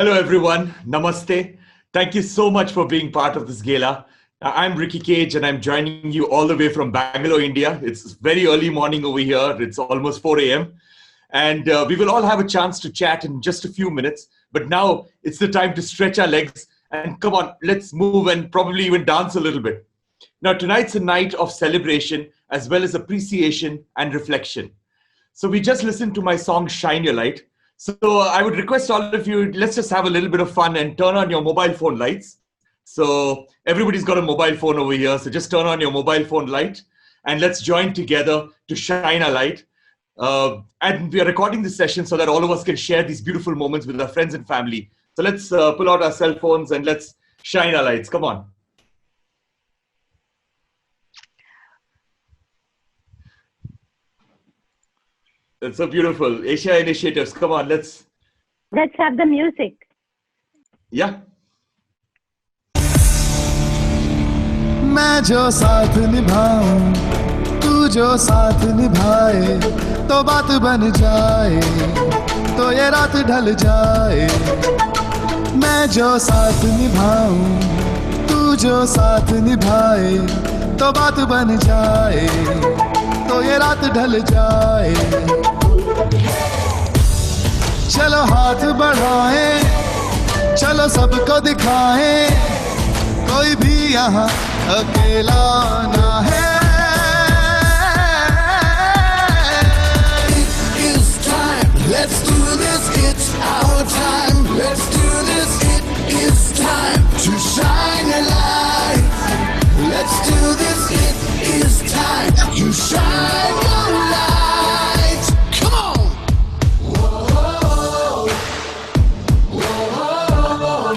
Hello, everyone. Namaste. Thank you so much for being part of this gala. I'm Ricky Cage, and I'm joining you all the way from Bangalore, India. It's very early morning over here. It's almost 4 a.m. And we will all have a chance to chat in just a few minutes. But now it's the time to stretch our legs and come on, let's move and probably even dance a little bit. Now, tonight's a night of celebration as well as appreciation and reflection. So we just listened to my song, Shine Your Light. So I would request all of you, let's just have a little bit of fun and turn on your mobile phone lights. So everybody's got a mobile phone over here. So just turn on your mobile phone light and let's join together to shine a light. And we are recording this session so that all of us can share these beautiful moments with our friends and family. So let's pull out our cell phones and let's shine our lights. Come on. That's so beautiful. Asia Initiatives, come on, let's have the music. Yeah. मैं जो साथ निभाऊं, तू जो साथ निभाए, तो बात बन जाए, तो ये रात ढल जाए। मैं जो साथ निभाऊं, तू जो साथ निभाए, तो बात बन जाए, तो ये रात ढल जाए। चलो हाथ बढ़ाएं, चलो सबको दिखाएं, कोई भी यहाँ अकेला ना है। It is time, let's do this, it's our time, let's do this, it is time to shine a light. Let's do this, it is time, you shine your light. Come on! Whoa, whoa, whoa, whoa, whoa,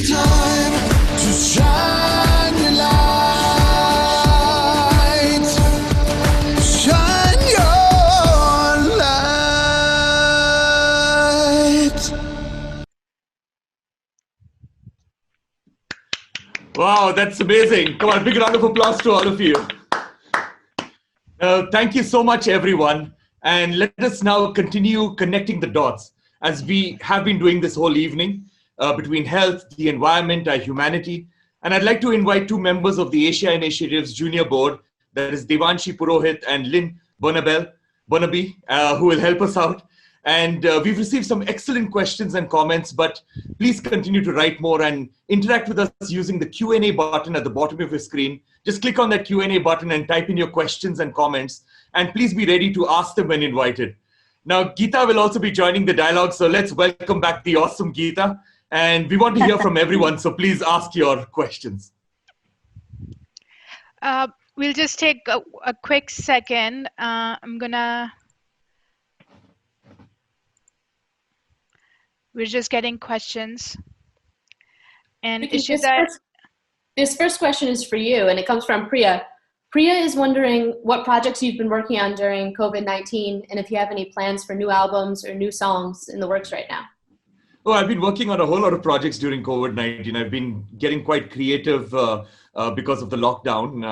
time to shine your light. Shine your light. Wow, that's amazing. Come on, big round of applause to all of you. Thank you so much, everyone. And let us now continue connecting the dots as we have been doing this whole evening between health, the environment, our humanity. And I'd like to invite two members of the Asia Initiative's Junior Board, that is Devanshi Purohit and Lynn Bonaby, who will help us out. And we've received some excellent questions and comments, but please continue to write more and interact with us using the Q&A button at the bottom of your screen. Just click on that Q&A button and type in your questions and comments. And please be ready to ask them when invited. Now, Geeta will also be joining the dialogue, so let's welcome back the awesome Geeta. And we want to hear from everyone, so please ask your questions. We'll just take a quick second. We're just getting questions. And Vicky, this first question is for you, and it comes from Priya. Priya is wondering what projects you've been working on during COVID-19, and if you have any plans for new albums or new songs in the works right now. Oh, I've been working on a whole lot of projects during COVID-19. I've been getting quite creative because of the lockdown.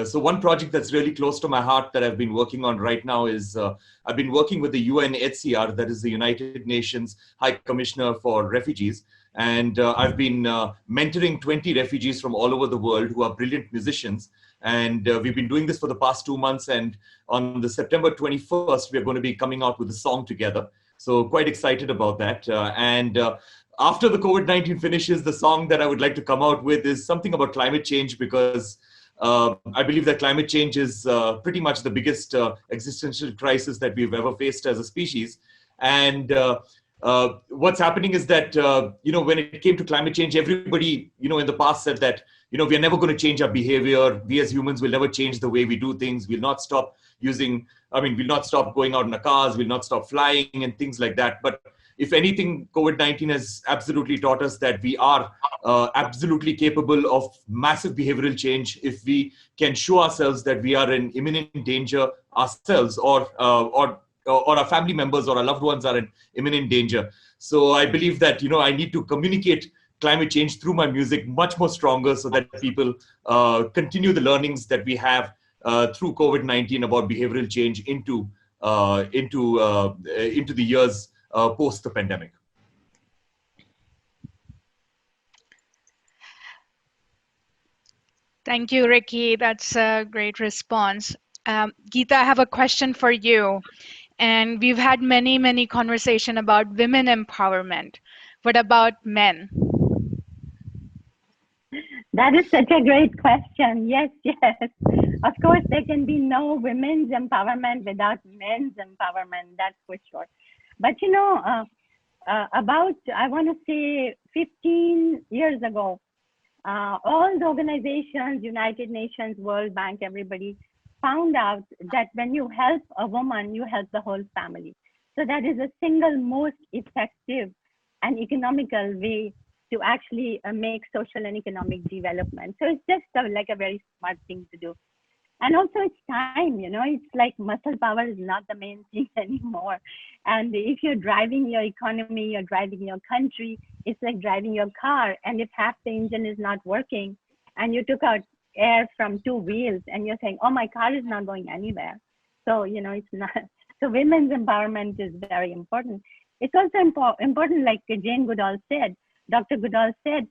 So one project that's really close to my heart that I've been working on right now is I've been working with the UNHCR, that is the United Nations High Commissioner for Refugees. And I've been mentoring 20 refugees from all over the world who are brilliant musicians. And we've been doing this for the past 2 months. And on the September 21st, we're going to be coming out with a song together. So quite excited about that. After the COVID-19 finishes, the song that I would like to come out with is something about climate change, because I believe that climate change is pretty much the biggest existential crisis that we've ever faced as a species. And what's happening is that, when it came to climate change, everybody, in the past said that, we are never going to change our behavior. We as humans will never change the way we do things. We'll not stop we'll not stop going out in our cars. We'll not stop flying and things like that. But if anything, COVID-19 has absolutely taught us that we are absolutely capable of massive behavioral change if we can show ourselves that we are in imminent danger ourselves, or our family members or our loved ones are in imminent danger. So I believe that, I need to communicate climate change through my music much more stronger so that people continue the learnings that we have through COVID-19 about behavioral change into the years post the pandemic. Thank you, Ricky. That's a great response. Geeta, I have a question for you. And we've had many conversations about women empowerment. What about men? That is such a great question. Yes. Of course, there can be no women's empowerment without men's empowerment, that's for sure. But I want to say 15 years ago, all the organizations, United Nations, World Bank, everybody found out that when you help a woman, you help the whole family. So that is the single most effective and economical way to actually make social and economic development. So it's just like a very smart thing to do. And also it's time, it's like muscle power is not the main thing anymore. And if you're driving your economy, you're driving your country, it's like driving your car. And if half the engine is not working and you took out air from two wheels and you're saying, oh, my car is not going anywhere. So, it's not. So women's empowerment is very important. It's also important, like Jane Goodall said, Dr. Goodall said,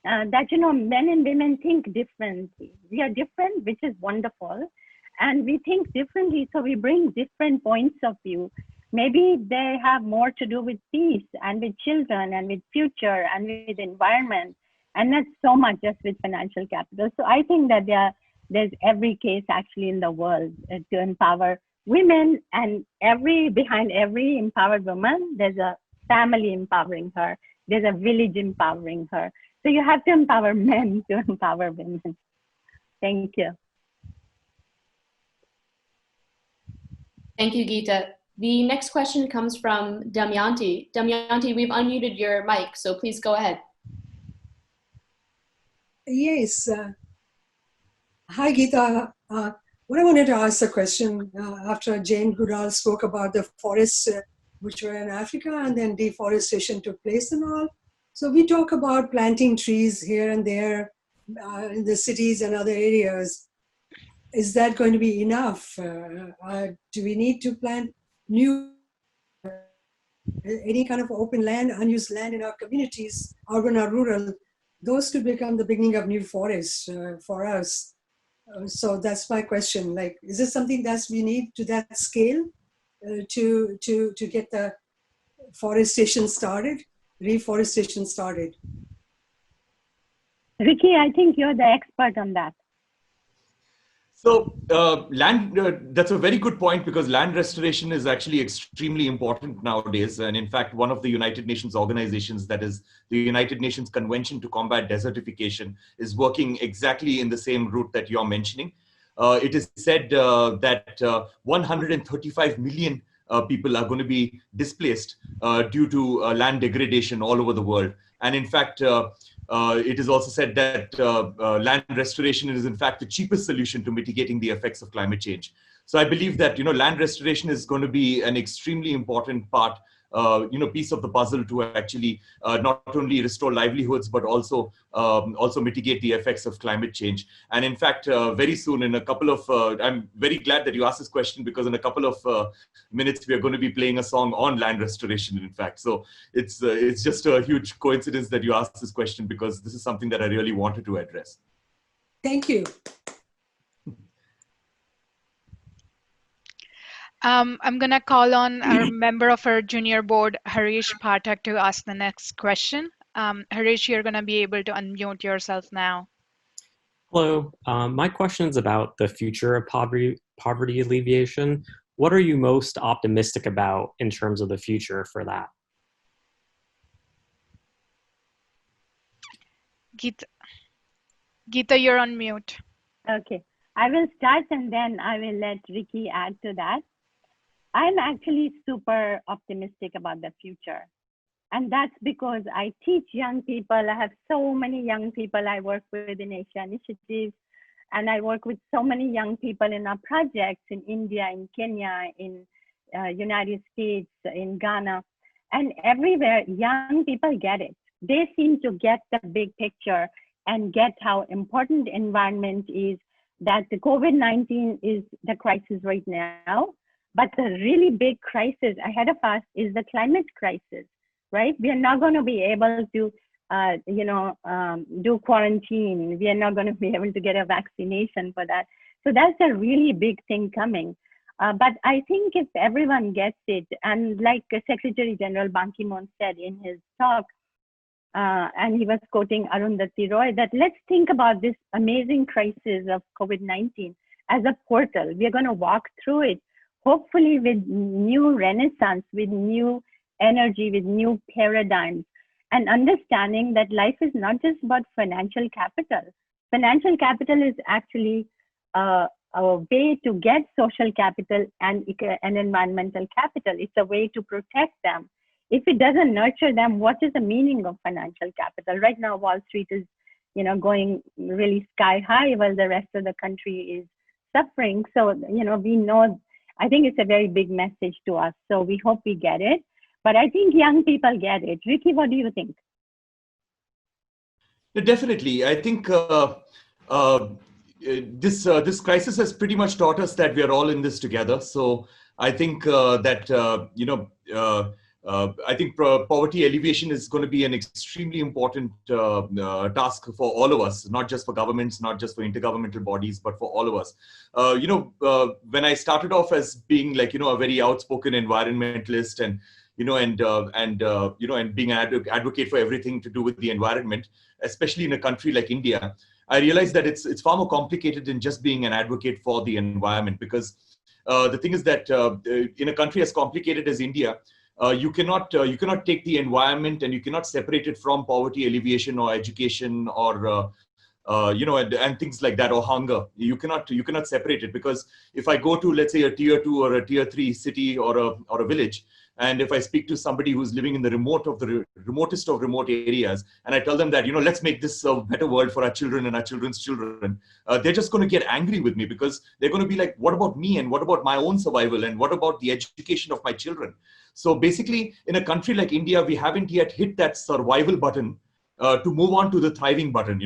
that, men and women think differently. We are different, which is wonderful. And we think differently, so we bring different points of view. Maybe they have more to do with peace and with children and with future and with environment. And not so much just with financial capital. So I think that there's every case actually in the world to empower women, and behind every empowered woman, there's a family empowering her. There's a village empowering her. So you have to empower men to empower women. Thank you. Thank you, Geeta. The next question comes from Damayanti. Damayanti, we've unmuted your mic, so please go ahead. Yes. Hi, Geeta. What I wanted to ask a question after Jane Goodall spoke about the forests which were in Africa and then deforestation took place and all. So we talk about planting trees here and there in the cities and other areas. Is that going to be enough? Do we need to plant new, any kind of open land, unused land in our communities, urban or rural? Those could become the beginning of new forests for us. So that's my question. Like, is this something that we need to that scale to get the reforestation started? Ricky, I think you're the expert on that. So that's a very good point, because land restoration is actually extremely important nowadays. And in fact, one of the United Nations organizations, that is the United Nations Convention to Combat Desertification, is working exactly in the same route that you're mentioning. It is said that 135 million people are going to be displaced due to land degradation all over the world. And in fact, it is also said that land restoration is in fact the cheapest solution to mitigating the effects of climate change. So I believe that, land restoration is going to be an extremely important part, piece of the puzzle to actually not only restore livelihoods, but also mitigate the effects of climate change. And in fact, very soon, in a couple of, I'm very glad that you asked this question, because in a couple of minutes, we are going to be playing a song on land restoration, in fact. So it's just a huge coincidence that you asked this question, because this is something that I really wanted to address. Thank you. I'm going to call on our member of our junior board, Harish Pathak, to ask the next question. Harish, you're going to be able to unmute yourself now. Hello. My question is about the future of poverty alleviation. What are you most optimistic about in terms of the future for that? Geeta, you're on mute. Okay, I will start and then I will let Ricky add to that. I'm actually super optimistic about the future. And that's because I teach young people. I have so many young people I work with in Asia Initiatives. And I work with so many young people in our projects in India, in Kenya, in United States, in Ghana. And everywhere, young people get it. They seem to get the big picture and get how important environment is, that the COVID-19 is the crisis right now. But the really big crisis ahead of us is the climate crisis, right? We are not going to be able to, do quarantine. We are not going to be able to get a vaccination for that. So that's a really big thing coming. But I think if everyone gets it, and like Secretary General Ban Ki-moon said in his talk, and he was quoting Arundhati Roy, that let's think about this amazing crisis of COVID-19 as a portal. We are going to walk through it, hopefully with new renaissance, with new energy, with new paradigms, and understanding that life is not just about financial capital. Financial capital is actually a way to get social capital and environmental capital. It's a way to protect them. If it doesn't nurture them, what is the meaning of financial capital? Right now, Wall Street is, going really sky high while the rest of the country is suffering. So, we know, I think it's a very big message to us. So we hope we get it. But I think young people get it. Ricky, what do you think? Definitely. I think this crisis has pretty much taught us that we are all in this together. So I think I think poverty alleviation is going to be an extremely important task for all of us, not just for governments, not just for intergovernmental bodies, but for all of us. When I started off as being a very outspoken environmentalist and being an advocate for everything to do with the environment, especially in a country like India, I realized that it's far more complicated than just being an advocate for the environment, because the thing is that in a country as complicated as India, you cannot take the environment and you cannot separate it from poverty alleviation or education or and things like that, or hunger. You cannot separate it, because if I go to, let's say, a tier 2 or a tier 3 city or a village, and if I speak to somebody who's living in the remotest of remote areas, and I tell them that, let's make this a better world for our children and our children's children, they're just going to get angry with me, because they're going to be like, what about me? And what about my own survival? And what about the education of my children? So basically, in a country like India, we haven't yet hit that survival button to move on to the thriving button,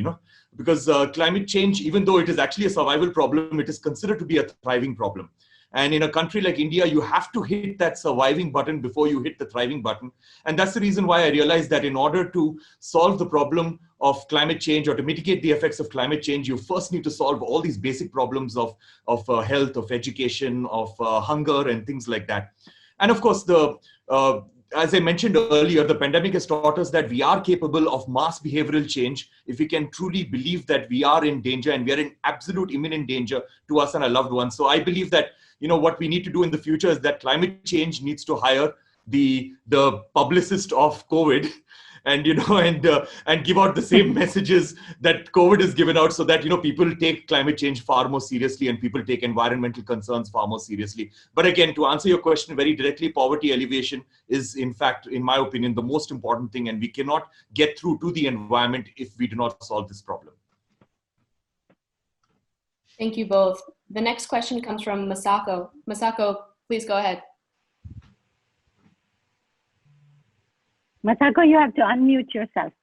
because climate change, even though it is actually a survival problem, it is considered to be a thriving problem. And in a country like India, you have to hit that surviving button before you hit the thriving button. And that's the reason why I realized that in order to solve the problem of climate change, or to mitigate the effects of climate change, you first need to solve all these basic problems of health, of education, of hunger, and things like that. And of course, as I mentioned earlier, the pandemic has taught us that we are capable of mass behavioral change if we can truly believe that we are in danger, and we are in absolute imminent danger to us and our loved ones. So I believe that what we need to do in the future is that climate change needs to hire the publicist of COVID, and and give out the same messages that COVID is given out, so that people take climate change far more seriously and people take environmental concerns far more seriously. But again, to answer your question very directly, poverty alleviation is, in fact, in my opinion, the most important thing, and we cannot get through to the environment if we do not solve this problem. Thank you both. The next question comes from Masako. Masako, please go ahead. Masako, you have to unmute yourself.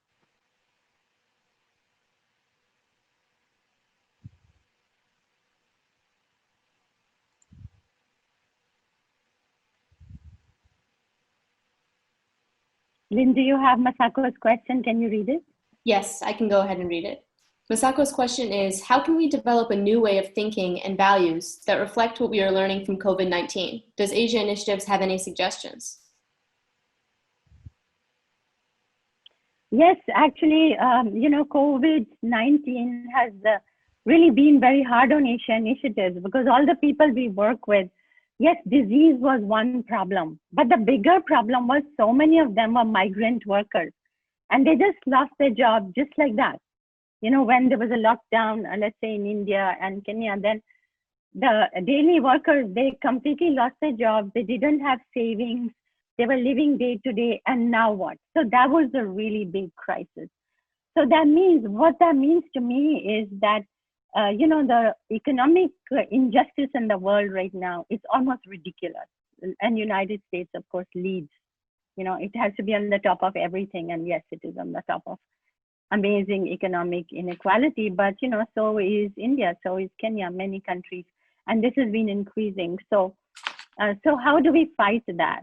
Lynn, do you have Masako's question? Can you read it? Yes, I can go ahead and read it. Masako's question is, how can we develop a new way of thinking and values that reflect what we are learning from COVID-19? Does Asia Initiatives have any suggestions? Yes, actually, COVID-19 has really been very hard on Asia Initiatives, because all the people we work with, yes, disease was one problem, but the bigger problem was so many of them were migrant workers, and they just lost their job just like that. when there was a lockdown, let's say in India and Kenya, then the daily workers, they completely lost their jobs. They didn't have savings. They were living day to day. And now what? So that was a really big crisis. So what that means to me is that, the economic injustice in the world right now is almost ridiculous. And United States, of course, leads. It has to be on the top of everything. And yes, it is on the top of amazing economic inequality. But, so is India, so is Kenya, many countries. And this has been increasing. So how do we fight that?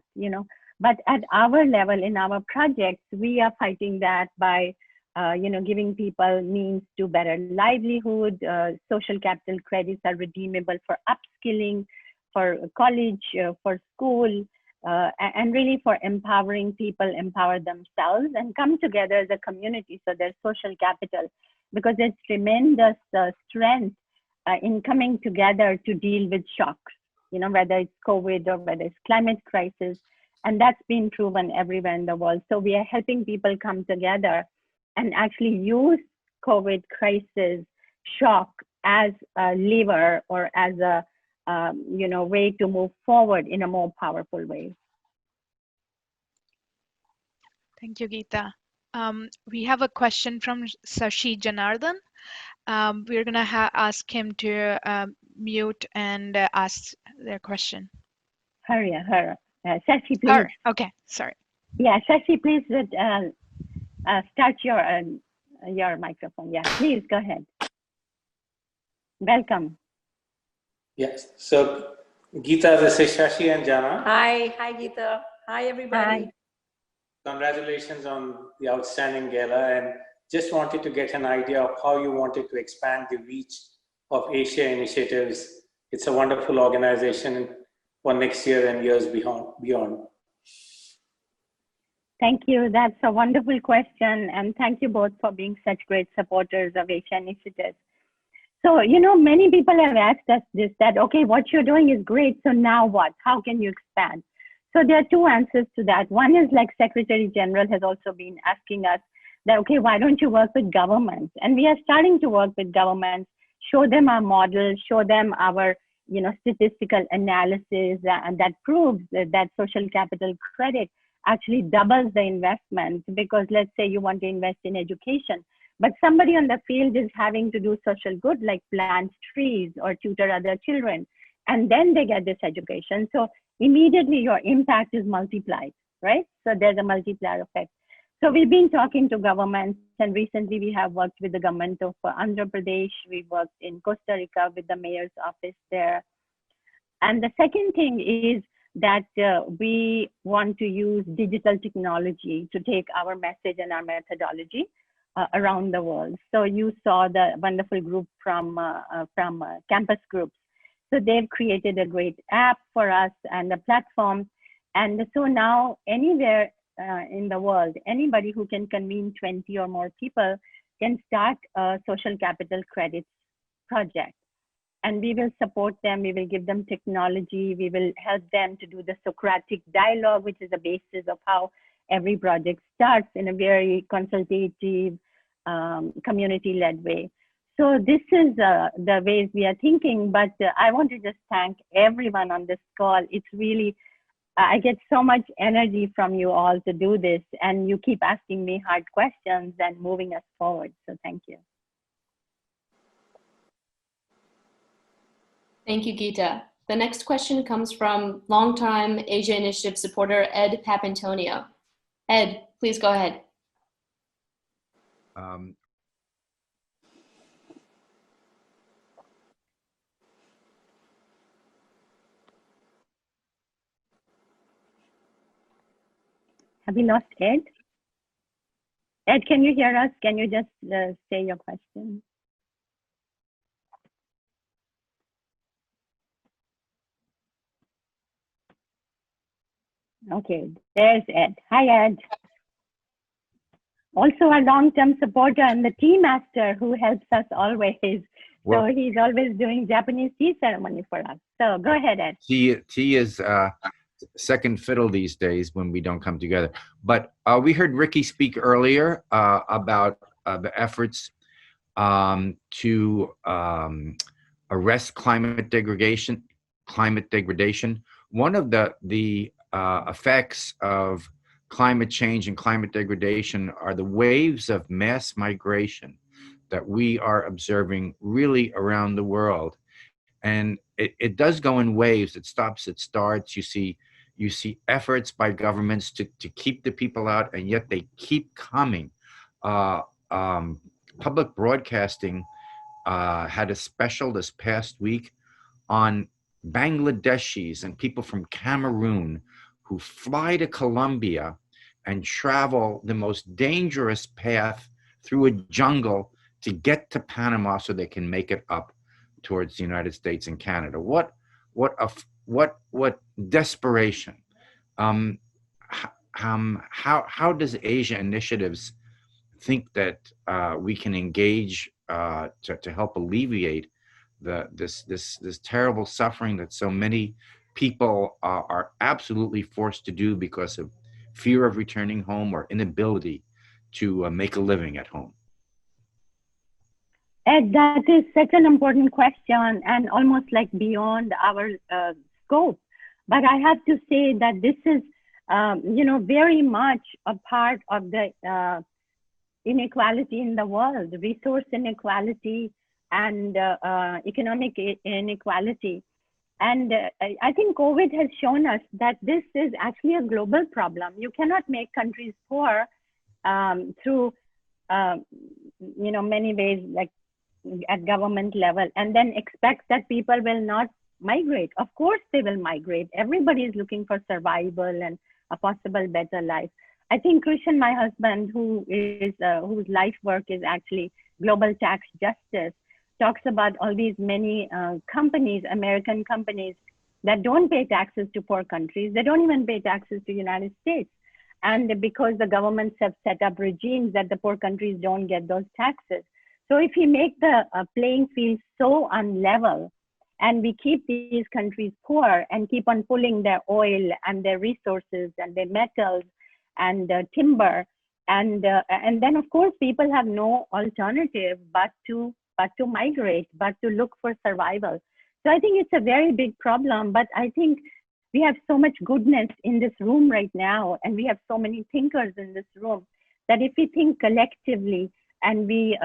But at our level, in our projects, we are fighting that by giving people means to better livelihood. Social capital credits are redeemable for upskilling, for college, for school, and really for empowering people, empower themselves and come together as a community. So there's social capital, because there's tremendous strength in coming together to deal with shocks, whether it's COVID or whether it's climate crisis. And that's been proven everywhere in the world. So we are helping people come together and actually use COVID crisis shock as a lever or as a way to move forward in a more powerful way. Thank you, Geeta. We have a question from Sashi Janardhan. We're going to ask him to mute and ask their question. Her. Sashi, please. Her. Okay, sorry. Yeah, Sashi, please start your microphone. Yeah, please go ahead. Welcome. Yes. So, Geeta, this is Shashi and Jana. Hi, Geeta. Hi, everybody. Hi. Congratulations on the outstanding gala, and just wanted to get an idea of how you wanted to expand the reach of Asia initiatives. It's a wonderful organization for next year and years beyond. Thank you. That's a wonderful question. And thank you both for being such great supporters of Asia initiatives. So, many people have asked us that, okay, what you're doing is great. So now what? How can you expand? So there are two answers to that. One is, like Secretary General has also been asking us that, okay, why don't you work with governments? And we are starting to work with governments, show them our model, show them our statistical analysis that proves that social capital credit actually doubles the investment. Because let's say you want to invest in education, but somebody on the field is having to do social good, like plant trees or tutor other children, and then they get this education. So immediately your impact is multiplied, right? So there's a multiplier effect. So we've been talking to governments, and recently we have worked with the government of Andhra Pradesh. We worked in Costa Rica with the mayor's office there. And the second thing is that we want to use digital technology to take our message and our methodology around the world. So you saw the wonderful group from Campus Groups. So they've created a great app for us and a platform. And so now anywhere in the world, anybody who can convene 20 or more people can start a social capital credits project. And we will support them, we will give them technology, we will help them to do the Socratic dialogue, which is the basis of how every project starts in a very consultative, community-led way. So this is the ways we are thinking, but I want to just thank everyone on this call. It's really, I get so much energy from you all to do this, and you keep asking me hard questions and moving us forward. So thank you. Thank you, Geeta. The next question comes from longtime Asia Initiative supporter Ed Papantonio. Ed, please go ahead. Have we lost Ed? Ed, can you hear us? Can you just say your question? Okay, there's Ed. Hi, Ed. Also a long-term supporter and the tea master who helps us always. Well, so he's always doing Japanese tea ceremony for us. So go ahead, Ed. Tea is second fiddle these days when we don't come together. But we heard Ricky speak earlier about the efforts to arrest climate degradation. One of the effects of climate change and climate degradation are the waves of mass migration that we are observing really around the world. And it does go in waves. It stops, it starts. You see efforts by governments to keep the people out, and yet they keep coming. Public broadcasting had a special this past week on Bangladeshis and people from Cameroon who fly to Colombia and travel the most dangerous path through a jungle to get to Panama so they can make it up towards the United States and Canada. What desperation. How does Asia Initiatives think that we can engage to help alleviate this terrible suffering that so many people are absolutely forced to do because of fear of returning home or inability to make a living at home? Ed, that is such an important question and almost like beyond our scope. But I have to say that this is, very much a part of the inequality in the world, resource inequality and economic inequality. And I think COVID has shown us that this is actually a global problem. You cannot make countries poor through, many ways, like at government level, and then expect that people will not migrate. Of course they will migrate. Everybody is looking for survival and a possible better life. I think Krishan, my husband, whose life work is actually global tax justice, talks about all these many companies, American companies, that don't pay taxes to poor countries. They don't even pay taxes to United States. And because the governments have set up regimes that the poor countries don't get those taxes. So if we make the playing field so unlevel, and we keep these countries poor and keep on pulling their oil and their resources and their metals and timber, and then of course people have no alternative but to migrate, but to look for survival. So I think it's a very big problem, but I think we have so much goodness in this room right now, and we have so many thinkers in this room, that if we think collectively, and we,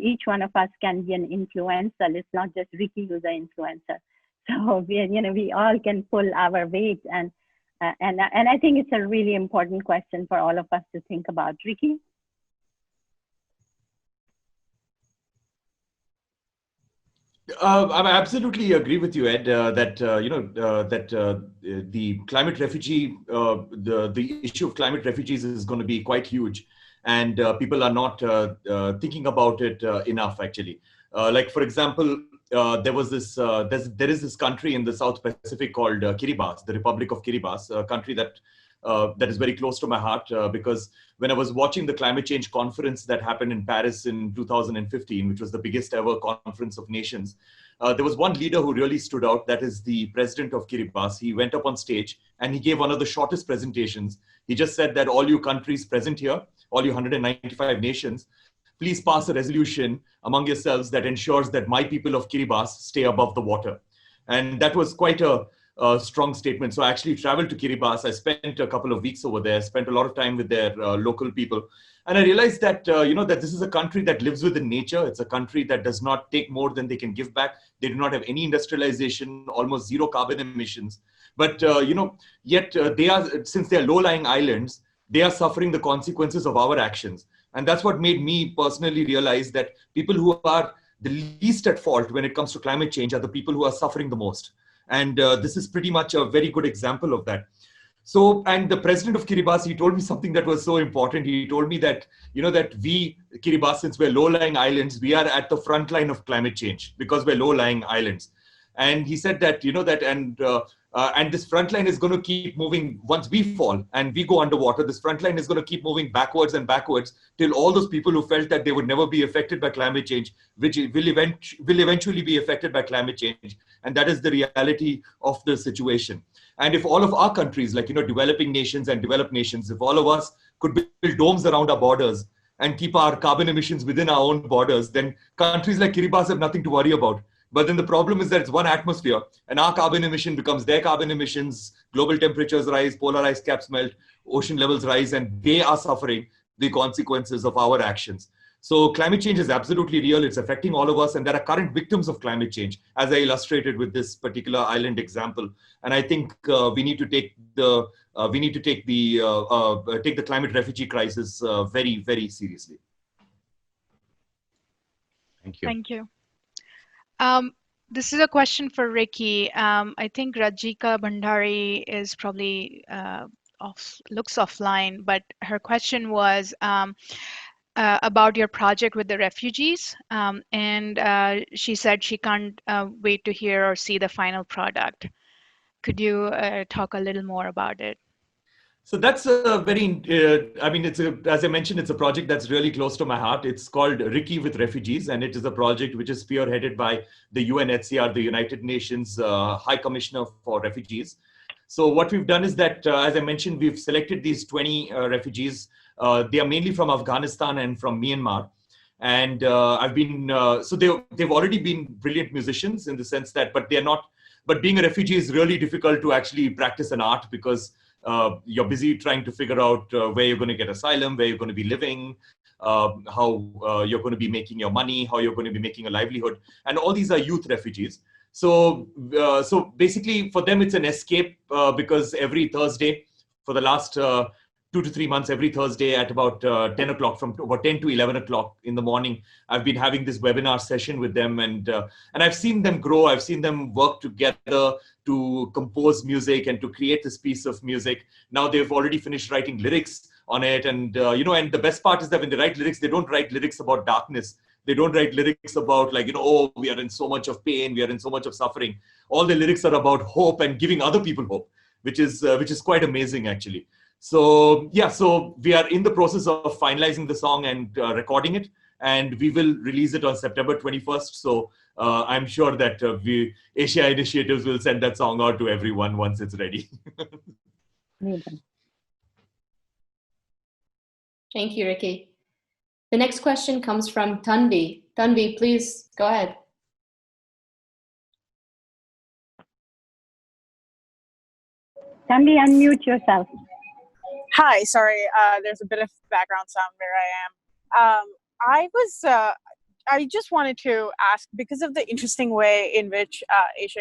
each one of us can be an influencer. It's not just Ricky who's an influencer. So we all can pull our weight, and I think it's a really important question for all of us to think about. Ricky? I absolutely agree with you, Ed, that the climate refugee, the issue of climate refugees is going to be quite huge. And people are not thinking about it enough, actually. Like, for example, there is this country in the South Pacific called Kiribati, the Republic of Kiribati, a country that is very close to my heart, because when I was watching the climate change conference that happened in Paris in 2015, which was the biggest ever conference of nations, there was one leader who really stood out. That is the president of Kiribati. He went up on stage and he gave one of the shortest presentations. He just said that all you countries present here, all you 195 nations, please pass a resolution among yourselves that ensures that my people of Kiribati stay above the water. And that was quite a strong statement. So I actually traveled to Kiribati. I spent a couple of weeks over there, spent a lot of time with their local people. And I realized that, that this is a country that lives within nature. It's a country that does not take more than they can give back. They do not have any industrialization, almost zero carbon emissions. But, yet they are, since they are low-lying islands, they are suffering the consequences of our actions. And that's what made me personally realize that people who are the least at fault when it comes to climate change are the people who are suffering the most. And this is pretty much a very good example of that. So, and the president of Kiribati, he told me something that was so important. He told me that, that we, Kiribati, since we're low-lying islands, we are at the front line of climate change because we're low-lying islands. And he said that, and this front line is going to keep moving once we fall and we go underwater. This front line is going to keep moving backwards and backwards till all those people who felt that they would never be affected by climate change, which will eventually be affected by climate change. And that is the reality of the situation. And if all of our countries, like, developing nations and developed nations, if all of us could build domes around our borders and keep our carbon emissions within our own borders, then countries like Kiribati have nothing to worry about. But then the problem is that it's one atmosphere, and our carbon emission becomes their carbon emissions. Global temperatures rise, polar ice caps melt, ocean levels rise, and they are suffering the consequences of our actions. So climate change is absolutely real. It's affecting all of us, and there are current victims of climate change, as I illustrated with this particular island example. And I think we need to take the take the climate refugee crisis very, very seriously. Thank you. Thank you. This is a question for Ricky. I think Rajika Bhandari is probably looks offline, but her question was about your project with the refugees. And she said she can't wait to hear or see the final product. Could you talk a little more about it? So that's a very, I mean, as I mentioned, it's a project that's really close to my heart. It's called Ricky with Refugees, and it is a project which is spearheaded by the UNHCR, the United Nations High Commissioner for Refugees. So what we've done is that, as I mentioned, we've selected these 20 refugees. They are mainly from Afghanistan and from Myanmar. And so they've already been brilliant musicians in the sense that, but being a refugee is really difficult to actually practice an art because you're busy trying to figure out where you're going to get asylum, where you're going to be living, how you're going to be making your money, how you're going to be making a livelihood. And all these are youth refugees. So basically for them, it's an escape because every Thursday for the last 2 to 3 months, every Thursday at about 10 o'clock, from about 10 to 11 o'clock in the morning, I've been having this webinar session with them, and I've seen them grow. I've seen them work together to compose music and to create this piece of music. Now they've already finished writing lyrics on it, and and the best part is that when they write lyrics, they don't write lyrics about darkness. They don't write lyrics about oh, we are in so much of pain, we are in so much of suffering. All the lyrics are about hope and giving other people hope, which is quite amazing actually. So yeah, so we are in the process of finalizing the song and recording it, and we will release it on September 21st. So I'm sure that Asia Initiatives will send that song out to everyone once it's ready. Thank you, Ricky. The next question comes from Tanvi. Tanvi, please go ahead. Tanvi, unmute yourself. Hi, sorry, there's a bit of background sound where I am. I just wanted to ask, because of the interesting way in which Asia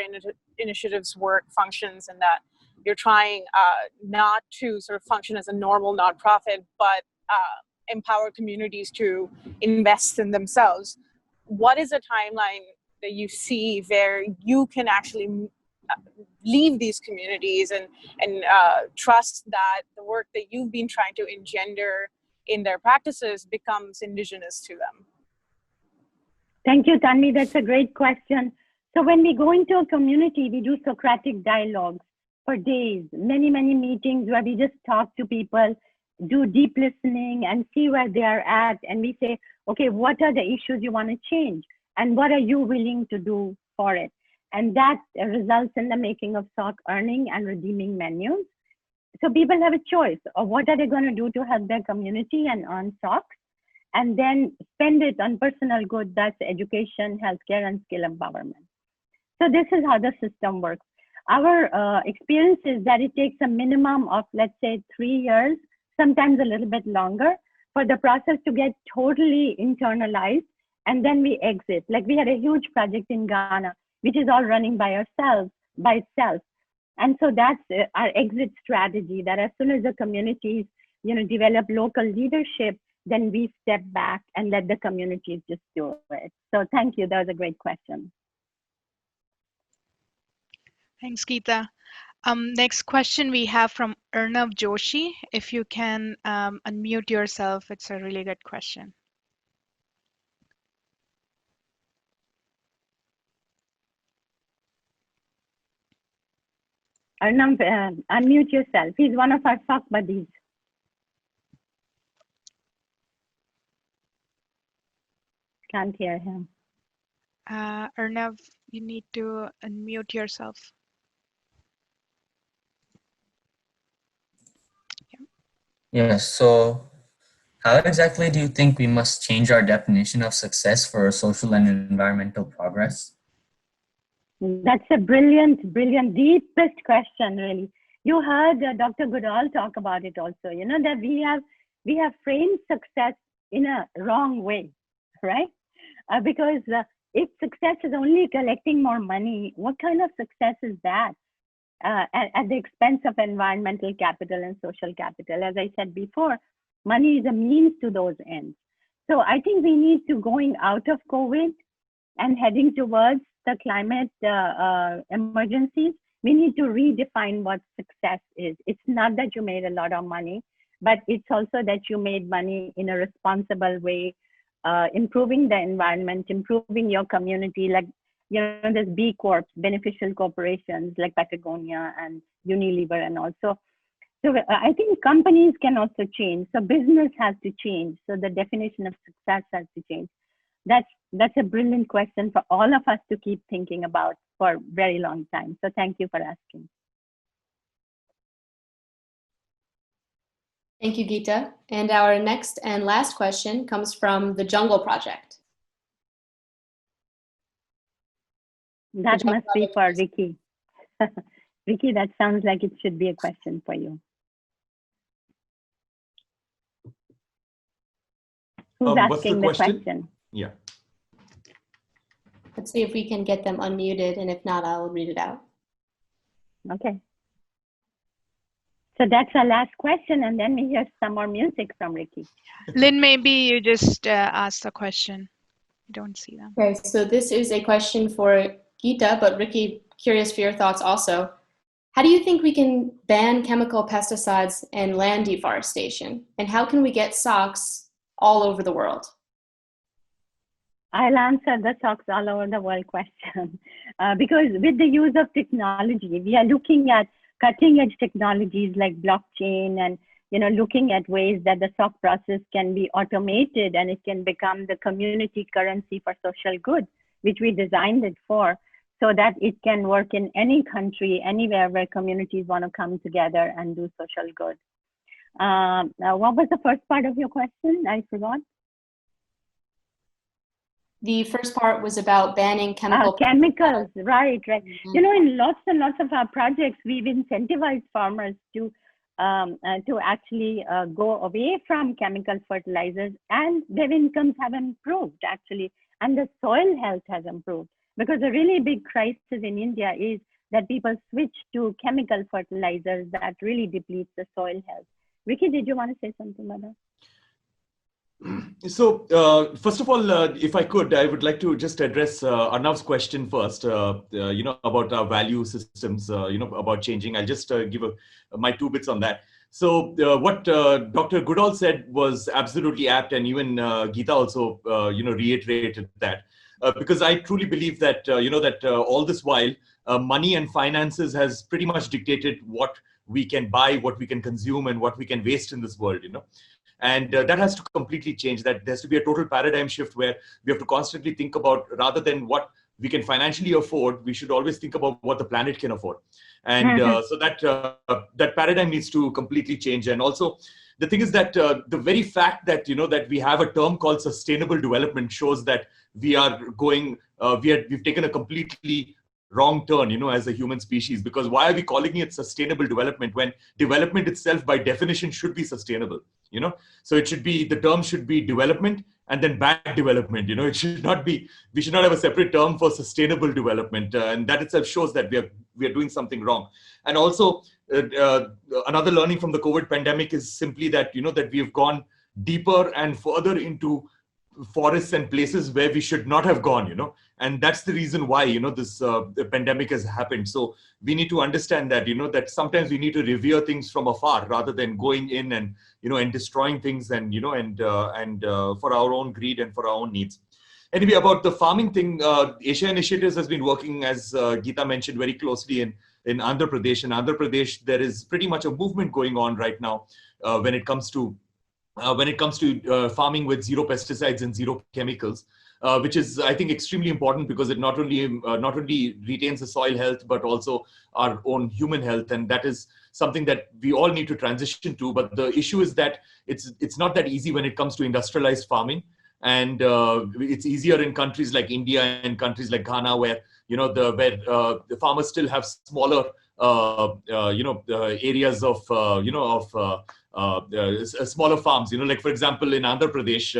Initiatives work functions, and that you're trying not to sort of function as a normal nonprofit, but empower communities to invest in themselves. What is a timeline that you see where you can actually leave these communities and trust that the work that you've been trying to engender in their practices becomes indigenous to them? Thank you, Tanvi. That's a great question. So when we go into a community, we do Socratic dialogues for days, many, many meetings where we just talk to people, do deep listening and see where they are at. And we say, okay, what are the issues you want to change? And what are you willing to do for it? And that results in the making of SoC earning and redeeming menus. So people have a choice of what are they going to do to help their community and earn SoCs, and then spend it on personal good, that's education, healthcare, and skill empowerment. So this is how the system works. Our experience is that it takes a minimum of, let's say, 3 years, sometimes a little bit longer, for the process to get totally internalized, and then we exit. Like we had a huge project in Ghana, which is all running by itself. And so that's our exit strategy, that as soon as the communities, develop local leadership, then we step back and let the communities just do it. So thank you, that was a great question. Thanks, Geeta. Next question we have from Arnav Joshi. If you can unmute yourself, it's a really good question. Arnav, unmute yourself. He's one of our SoC buddies. Can't hear him. Arnav, you need to unmute yourself. Yes, so How exactly do you think we must change our definition of success for social and environmental progress? That's a brilliant, brilliant, deepest question, really. You heard Dr. Goodall talk about it also, you know, that we have framed success in a wrong way, right? Because if success is only collecting more money, what kind of success is that? At the expense of environmental capital and social capital. As I said before, money is a means to those ends. So I think we need to, going out of COVID and heading towards the climate emergencies, we need to redefine what success is. It's not that you made a lot of money, but it's also that you made money in a responsible way, improving the environment, improving your community, like, you know, there's B Corps, beneficial corporations like Patagonia and Unilever and also. So I think companies can also change. So business has to change. So the definition of success has to change. That's a brilliant question for all of us to keep thinking about for a very long time. So thank you for asking. Thank you, Geeta. And our next and last question comes from the Jungle Project. That must be for Ricky. Ricky, that sounds like it should be a question for you. Who's asking the question? Yeah. Let's see if we can get them unmuted, and if not, I'll read it out. Okay. So that's our last question, and then we hear some more music from Ricky. Lynn, maybe you just ask the question. I don't see them. Okay, so this is a question for Geeta, but Ricky, curious for your thoughts also. How do you think we can ban chemical pesticides and land deforestation? And how can we get SoCCs all over the world? I'll answer the SoCCs all over the world question. Because with the use of technology, we are looking at cutting edge technologies like blockchain and, you know, looking at ways that the SoC process can be automated and it can become the community currency for social good, which we designed it for, so that it can work in any country, anywhere where communities want to come together and do social good. What was the first part of your question? I forgot. The first part was about banning chemicals. Right. Mm-hmm. You know, in lots and lots of our projects, we've incentivized farmers to actually go away from chemical fertilizers, and their incomes have improved actually, and the soil health has improved. Because a really big crisis in India is that people switch to chemical fertilizers that really depletes the soil health. Ricky, did you want to say something about that? So, first of all, if I could, I would like to just address Arnav's question first, you know, about our value systems, you know, about changing. I'll just give my 2 bits on that. So what Dr. Goodall said was absolutely apt, and even Geeta also, you know, reiterated that. Because I truly believe that, you know, that all this while, money and finances has pretty much dictated what we can buy, what we can consume, and what we can waste in this world, you know. And that has to completely change. That there has to be a total paradigm shift where we have to constantly think about, rather than what we can financially afford, we should always think about what the planet can afford. And so that paradigm needs to completely change. And also, the thing is that the very fact that, you know, that we have a term called sustainable development shows that we are going, we've taken a completely wrong turn, you know, as a human species. Because why are we calling it sustainable development when development itself by definition should be sustainable, you know? So it should be, the term should be development and then bad development, you know. It should not be, we should not have a separate term for sustainable development, and that itself shows that we are doing something wrong. And also another learning from the COVID pandemic is simply that, you know, that we have gone deeper and further into forests and places where we should not have gone, you know. And that's the reason why, you know, this the pandemic has happened. So we need to understand that, you know, that sometimes we need to revere things from afar rather than going in and, you know, and destroying things and, you know, and for our own greed and for our own needs. Anyway, about the farming thing, Asia Initiatives has been working, as Geeta mentioned, very closely in Andhra Pradesh. In Andhra Pradesh, there is pretty much a movement going on right now when it comes to farming with zero pesticides and zero chemicals, which is, I think, extremely important because it not only retains the soil health but also our own human health, and that is something that we all need to transition to. But the issue is that it's not that easy when it comes to industrialized farming. And it's easier in countries like India and countries like Ghana, where the farmers still have smaller areas of smaller farms. Like for example, in Andhra Pradesh,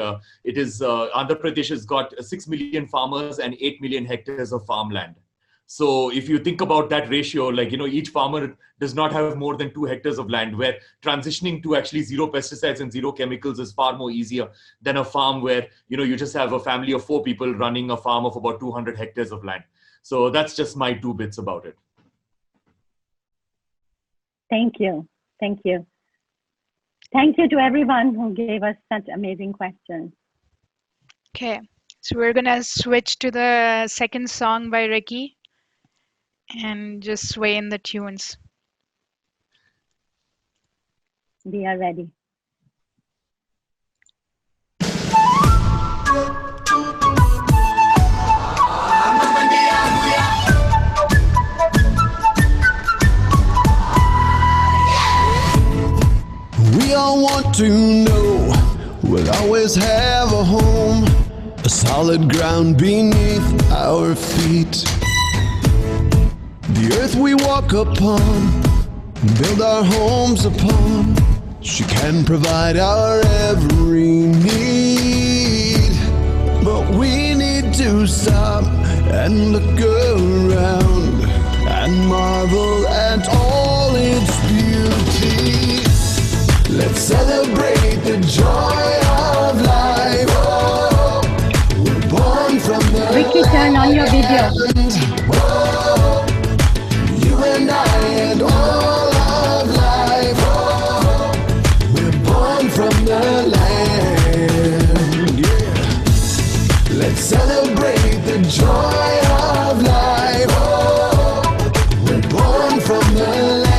Andhra Pradesh has got 6 million farmers and 8 million hectares of farmland. So if you think about that ratio, like, each farmer does not have more than 2 hectares of land, where transitioning to actually zero pesticides and zero chemicals is far more easier than a farm where, you just have a family of 4 people running a farm of about 200 hectares of land. So that's just my 2 bits about it. Thank you. Thank you. Thank you to everyone who gave us such amazing questions. Okay, so we're gonna switch to the second song by Ricky and just sway in the tunes. We are ready. We all want to know we'll always have a home, a solid ground beneath our feet. The earth we walk upon, build our homes upon, she can provide our every need. But we need to stop and look around and marvel at all its beauty. Let's celebrate the joy of life. Oh, we're born from the Ricky, turn on your video. Oh, you and I and all of life. Oh, we're born from the land. Yeah. Let's celebrate the joy of life. Oh, we're born from the land.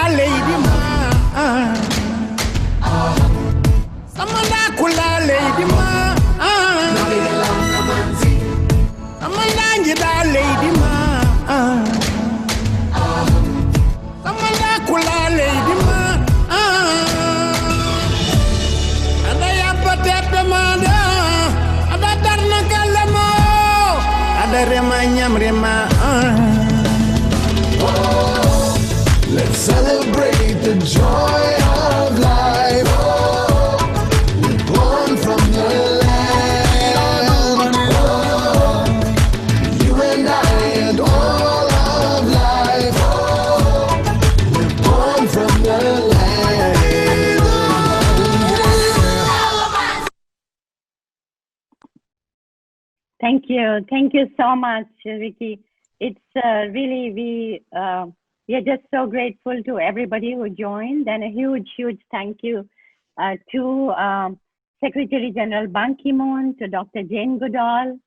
Lady ma, someone that could lady ma, someone that get that lady ma, someone that could lady ma, and I have put up a mother, and I don't know Galamo, and I remind you, let's celebrate the joy of life. Oh, we're born from the land. Oh, you and I and all of life. Oh, we're born from the land. Thank you. Thank you so much, Ricky. It's really, we are just so grateful to everybody who joined, and a huge, huge thank you to Secretary General Ban Ki-moon, to Dr. Jane Goodall,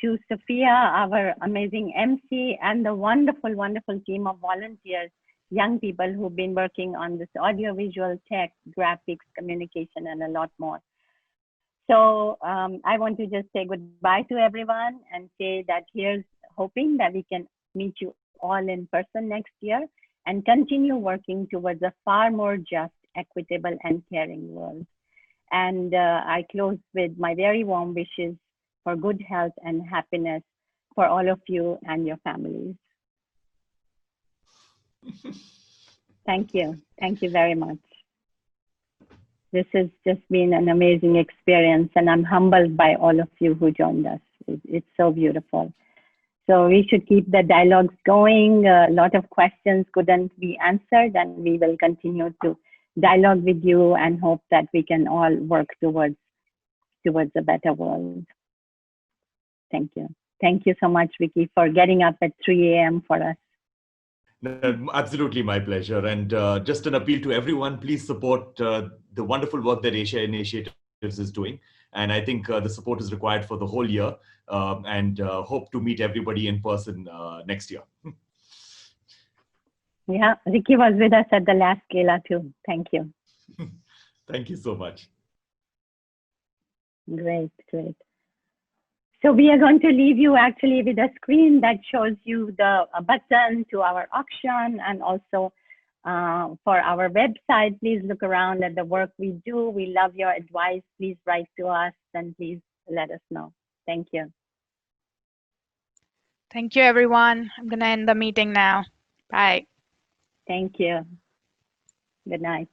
to Sophia, our amazing MC, and the wonderful, wonderful team of volunteers, young people who've been working on this audiovisual tech, graphics, communication, and a lot more. So I want to just say goodbye to everyone and say that here's hoping that we can meet you all in person next year and continue working towards a far more just, equitable, and caring world. And I close with my very warm wishes for good health and happiness for all of you and your families. Thank you. Thank you very much. This has just been an amazing experience, and I'm humbled by all of you who joined us. It's so beautiful. So we should keep the dialogues going. A lot of questions couldn't be answered, and we will continue to dialogue with you and hope that we can all work towards a better world. Thank you. Thank you so much, Vicky, for getting up at 3 a.m. for us. No, absolutely my pleasure. And just an appeal to everyone, please support the wonderful work that Asia Initiatives is doing. And I think the support is required for the whole year, and hope to meet everybody in person next year. Yeah, Ricky was with us at the last gala too. Thank you. Thank you so much. Great, great. So we are going to leave you actually with a screen that shows you the button to our auction, and also for our website. Please look around at the work we do. We love your advice. Please write to us and please let us know. Thank you. Thank you, everyone. I'm going to end the meeting now. Bye. Thank you. Good night.